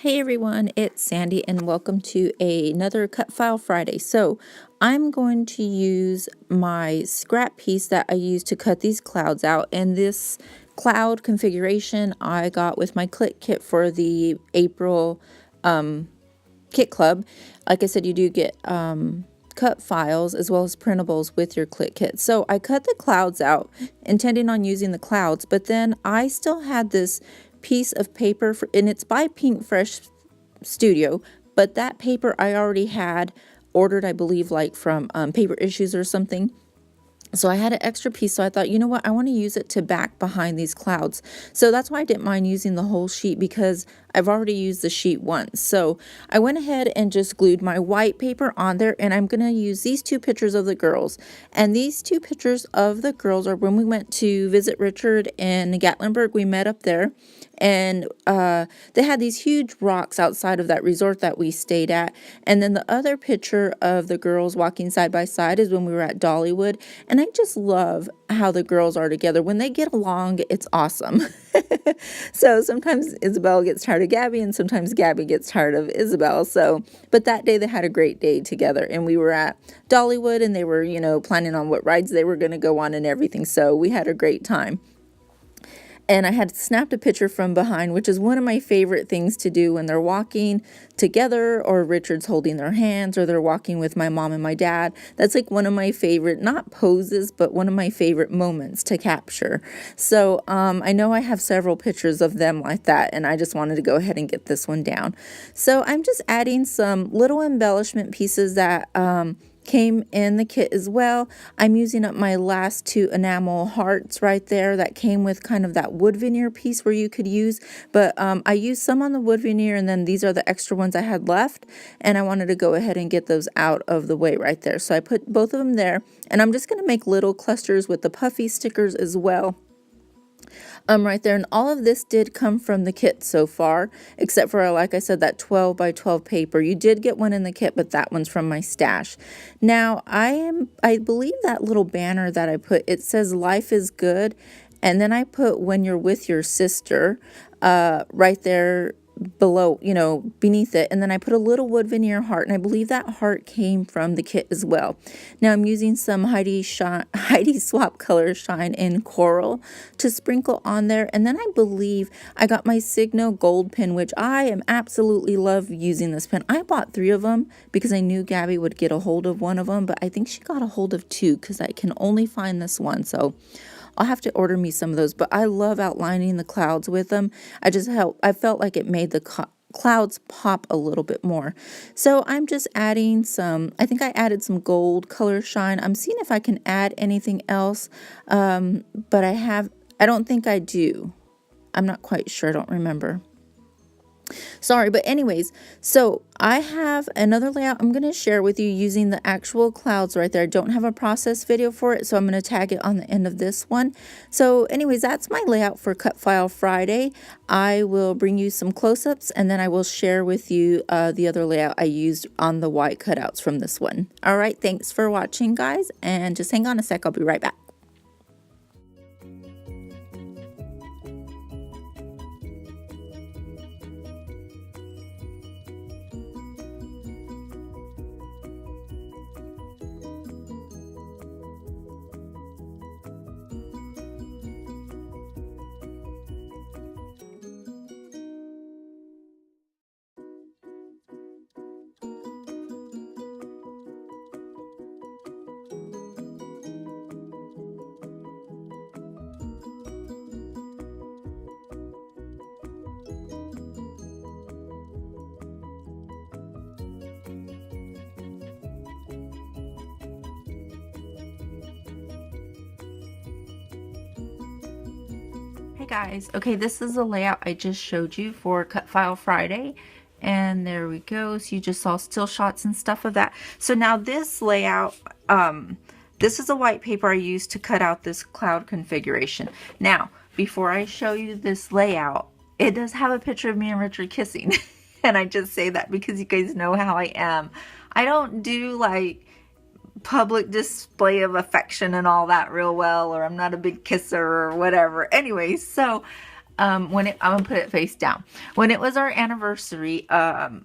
Hey everyone, it's Sandy and welcome to another Cut File Friday. So I'm going to use my scrap piece that I used to cut these clouds out, and this cloud configuration I got with my Click Kit for the April Kit Club. Like I said, you do get cut files as well as printables with your Click Kit. So I cut the clouds out intending on using the clouds, but then I still had this piece of paper and it's by Pink Fresh Studio, but that paper I already had ordered, I believe, like from Paper Issues or something. So I had an extra piece, so I thought, you know what, I want to use it to back behind these clouds. So that's why I didn't mind using the whole sheet, because I've already used the sheet once. So I went ahead and just glued my white paper on there, and I'm going to use these two pictures of the girls. And these two pictures of the girls are when we went to visit Richard in Gatlinburg. We met up there, and they had these huge rocks outside of that resort that we stayed at. And then the other picture of the girls walking side by side is when we were at Dollywood. And I just love how the girls are together. When they get along, it's awesome. So sometimes Isabel gets tired of Gabby, and sometimes Gabby gets tired of Isabel. So, but that day they had a great day together, and we were at Dollywood, and they were, planning on what rides they were going to go on and everything. So we had a great time. And I had snapped a picture from behind, which is one of my favorite things to do when they're walking together, or Richard's holding their hands, or they're walking with my mom and my dad. That's like one of my favorite, not poses, but one of my favorite moments to capture. So I know I have several pictures of them like that, and I just wanted to go ahead and get this one down. So I'm just adding some little embellishment pieces that came in the kit as well. I'm using up my last two enamel hearts right there that came with kind of that wood veneer piece where you could use, but I used some on the wood veneer, and then these are the extra ones I had left, and I wanted to go ahead and get those out of the way right there. So I put both of them there, and I'm just going to make little clusters with the puffy stickers as well. Right there, and all of this did come from the kit so far, except for, like I said, that 12 by 12 paper. You did get one in the kit, but that one's from my stash. Now I believe that little banner that I put, it says life is good, and then I put when you're with your sister right there below, beneath it, and then I put a little wood veneer heart, and I believe that heart came from the kit as well. Now I'm using some Heidi Swap Color Shine in Coral to sprinkle on there, and then I believe I got my Signo gold pen, which I am absolutely love using this pen. I bought 3 of them because I knew Gabby would get a hold of one of them, but I think she got a hold of 2 because I can only find this one, so I'll have to order me some of those. But I love outlining the clouds with them. I felt like it made the clouds pop a little bit more. So I'm just adding I think I added some gold color shine. I'm seeing if I can add anything else, but I don't think I do. I'm not quite sure, I don't remember. Sorry, but anyways, so I have another layout I'm going to share with you using the actual clouds right there. I don't have a process video for it, so I'm going to tag it on the end of this one. So anyways, that's my layout for Cut File Friday. I will bring you some close-ups, and then I will share with you the other layout I used on the white cutouts from this one. All right, thanks for watching, guys, and just hang on a sec. I'll be right back. Hey guys, okay, this is the layout I just showed you for Cut File Friday, and there we go. So you just saw still shots and stuff of that. So now this layout, this is a white paper I used to cut out this cloud configuration. Now, before I show you this layout, it does have a picture of me and Richard kissing. And I just say that because you guys know how I am. I don't do like public display of affection and all that real well, or I'm not a big kisser or whatever. Anyway, so I'm gonna put it face down. When it was our anniversary, our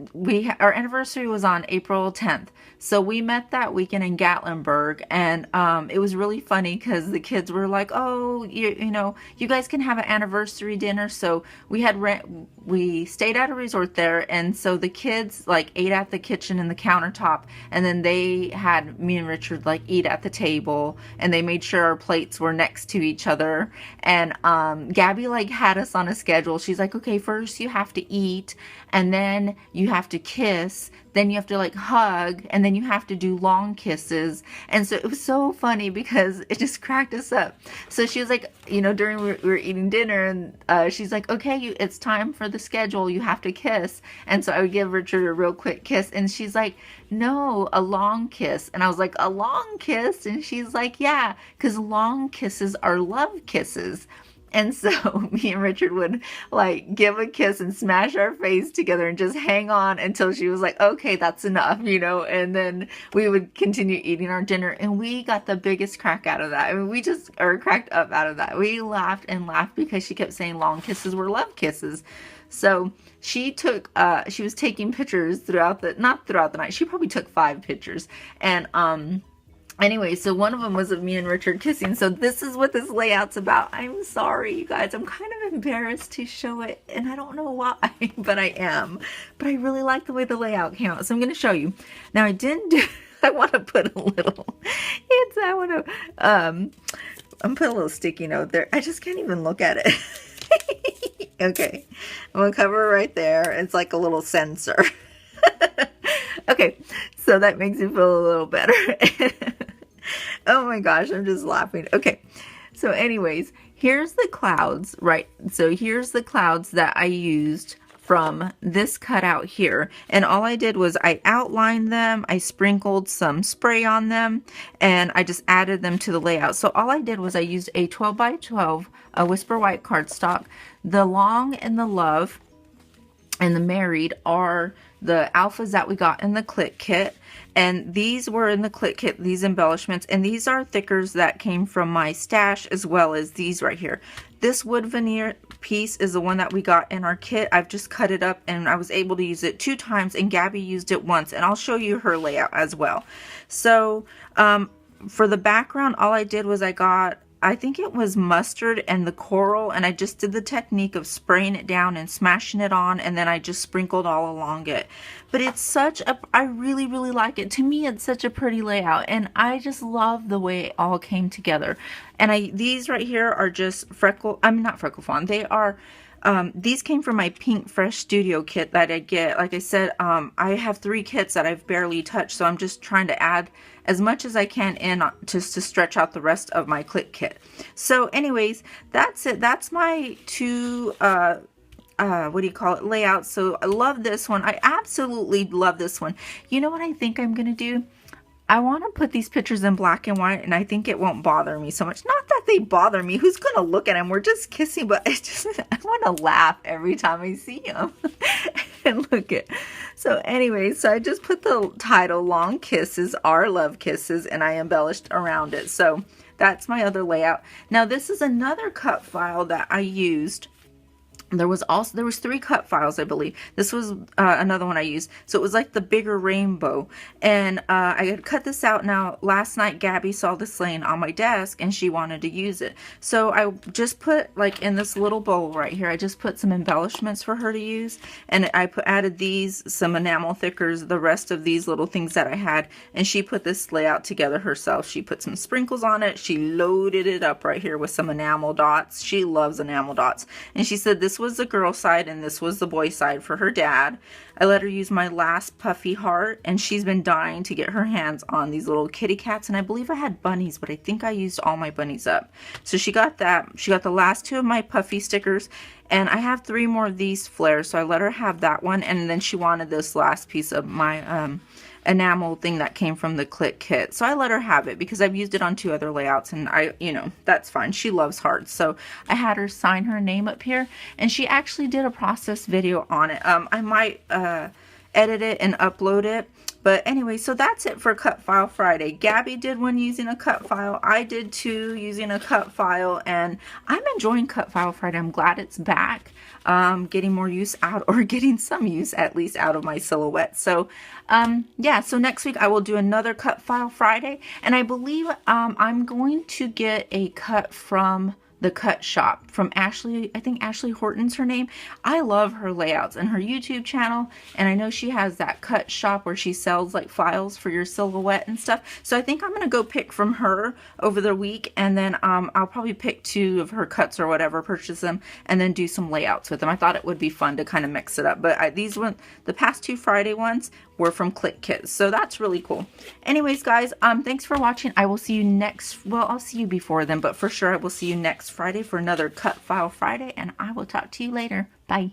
anniversary was on April 10th. So we met that weekend in Gatlinburg, and it was really funny because the kids were like, "Oh, you know, you guys can have an anniversary dinner." So we stayed at a resort there, and so the kids like ate at the kitchen and the countertop, and then they had me and Richard like eat at the table, and they made sure our plates were next to each other. And Gabby like had us on a schedule. She's like, "Okay, first you have to eat, and then you have to kiss, then you have to like hug, and then you have to do long kisses." And so it was so funny because it just cracked us up. So she was like, you know, during we were eating dinner, and she's like, "Okay, it's time for the schedule, you have to kiss." And so I would give Richard a real quick kiss, and she's like, "No, a long kiss." And I was like, "A long kiss?" And she's like, "Yeah, because long kisses are love kisses." And so me and Richard would like give a kiss and smash our face together and just hang on until she was like, "Okay, that's enough," you know, and then we would continue eating our dinner, and we got the biggest crack out of that. I mean, we just are cracked up out of that. We laughed and laughed because she kept saying long kisses were love kisses. So she was taking pictures not throughout the night. She probably took 5 pictures. And, anyway, so one of them was of me and Richard kissing. So this is what this layout's about. I'm sorry, you guys. I'm kind of embarrassed to show it, and I don't know why, but I am. But I really like the way the layout came out, so I'm going to show you. Now, I didn't do... I want to put a little... I'm put a little sticky note there. I just can't even look at it. Okay. I'm going to cover it right there. It's like a little sensor. Okay, so that makes me feel a little better. Oh my gosh, I'm just laughing. Okay, so anyways, here's the clouds, right? So here's the clouds that I used from this cutout here. And all I did was I outlined them, I sprinkled some spray on them, and I just added them to the layout. So all I did was I used a 12 by 12 Whisper White cardstock. The long and the love and the married are the alphas that we got in the Click Kit, and these were in the Click Kit, these embellishments, and these are thickers that came from my stash, as well as these right here. This wood veneer piece is the one that we got in our kit. I've just cut it up, and I was able to use it 2 times, and Gabby used it once, and I'll show you her layout as well. So for the background, all I did was I think it was mustard and the coral, and I just did the technique of spraying it down and smashing it on, and then I just sprinkled all along it. But it's I really, really like it. To me, it's such a pretty layout, and I just love the way it all came together. And these right here are just not Freckle Fawn. They are, these came from my Pink Fresh Studio kit that I get. Like I said, I have 3 kits that I've barely touched, so I'm just trying to add as much as I can in just to stretch out the rest of my Click Kit. So anyways, that's it. That's my 2 layouts. So I love this one. I absolutely love this one. You know what I think I'm gonna do? I want to put these pictures in black and white, and I think it won't bother me so much. Not that they bother me. Who's going to look at them? We're just kissing, but it's just, I want to laugh every time I see them. And look at. So anyway, so I just put the title, Long Kisses Are Love Kisses, and I embellished around it. So that's my other layout. Now this is another cut file that I used. There was 3 cut files, I believe. This was another one I used. So it was like the bigger rainbow. And I had cut this out. Now, last night, Gabby saw this laying on my desk, and she wanted to use it. So I just put, like, in this little bowl right here, I just put some embellishments for her to use. And I added some enamel thickers, the rest of these little things that I had. And she put this layout together herself. She put some sprinkles on it. She loaded it up right here with some enamel dots. She loves enamel dots. And she said this was the girl side and this was the boy side for her dad. I let her use my last puffy heart, and she's been dying to get her hands on these little kitty cats, and I believe I had bunnies, but I think I used all my bunnies up. So she got that. She got the last 2 of my puffy stickers, and I have 3 more of these flares, so I let her have that one, and then she wanted this last piece of my enamel thing that came from the Click Kit. So I let her have it because I've used it on 2 other layouts, and that's fine. She loves hearts. So I had her sign her name up here, and she actually did a process video on it. I might edit it and upload it. But anyway, so that's it for Cut File Friday. Gabby did one using a cut file. I did two using a cut file, and I'm enjoying Cut File Friday. I'm glad it's back. Getting more use out, or getting some use at least out of my silhouette. So yeah, so next week I will do another Cut File Friday, and I believe I'm going to get a cut from the Cut Shop from Ashley. I think Ashley Horton's her name. I love her layouts and her YouTube channel, and I know she has that Cut Shop where she sells like files for your silhouette and stuff. So I think I'm gonna go pick from her over the week, and then I'll probably pick 2 of her cuts or whatever, purchase them, and then do some layouts with them. I thought it would be fun to kind of mix it up, but the past 2 Friday ones were from Click Kits, so that's really cool. Anyways, guys, thanks for watching. I will see you next, well, I'll see you before then, but for sure I will see you next Friday for another Cut File Friday, and I will talk to you later. Bye.